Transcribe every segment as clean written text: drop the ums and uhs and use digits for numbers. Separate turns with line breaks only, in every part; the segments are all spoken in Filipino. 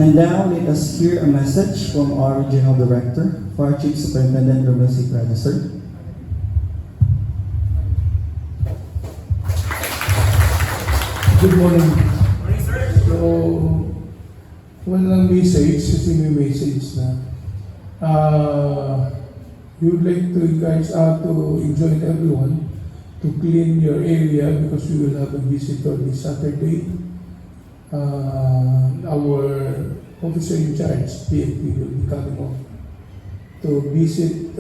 And now let us hear a message from our Regional Director, Fire Chief Superintendent Romel C. Prada, sir.
Good morning.
Morning, sir.
So, walang message, kasi may message na. We would like to guys to enjoin everyone to clean your area because we will have a visitor this Saturday. Our officer in charge, PNP, will be coming off to visit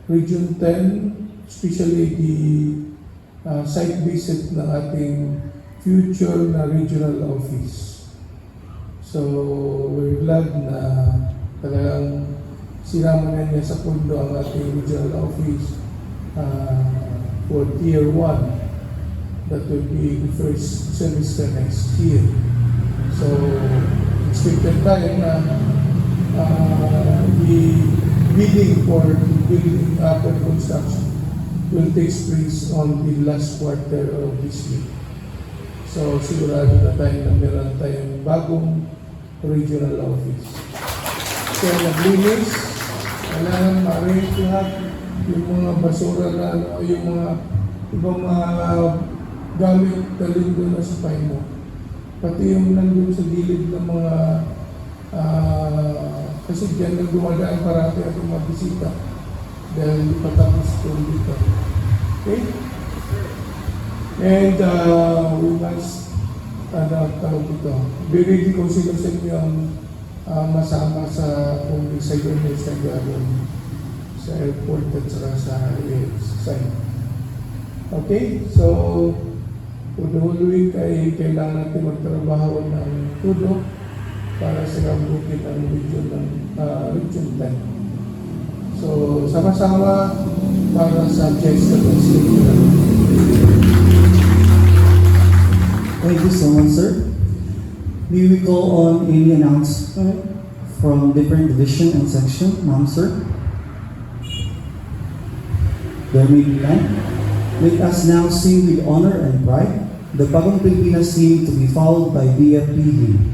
Region 10, especially the site visit ng ating future na regional office. So, we're glad na talagang sinama na niya sa pundo ang ating regional office for Tier 1. That will be the first semester next year. So, expected tayo na the bidding for building upper construction will take place on the last quarter of this year. So, sigurado na tayo na meron tayong bagong regional office. So, naglinis, kailangan ma-arrange lahat yung mga basura na yung mga ibang mga gamit dalhin doon sa pain mo. Pati yung nandun sa gilid ng mga kasi dyan nang dumadaan parati at mga bisita dahil hindi pa tapos kung dito. Okay? And we must tawag ito. Be ready kung sino sa inyo ang masama sa kung sa unit sa gagawin sa airport at saka sa site. Okay? So, for the whole week ay kailangan natin magtrabaho ng tudo para sa kabukin ng region 10. So, sama-sama para sa Chester City.
Thank you so much, sir. May we call on any announcement from different division and section, ma'am, sir? There may be none. Let us now sing with honor and pride the Bagong Pilipinas hymn to be followed by BFP hymn.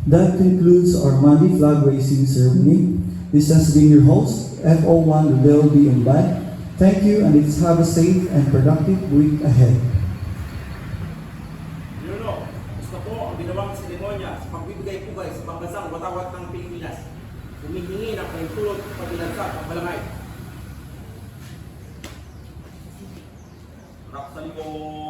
That concludes our Monday flag raising ceremony. This has been your host, FO1 Rodel B. Umbay. Thank you, and let's have a safe and productive week ahead.
Nuno, gusto ko ang ginawang seremonya sa pagbibigay-pugay sa pambansang watawat ng Pilipinas. Humihingi ng pahintulot at pagbilansag ang balangay. Harap sa likod.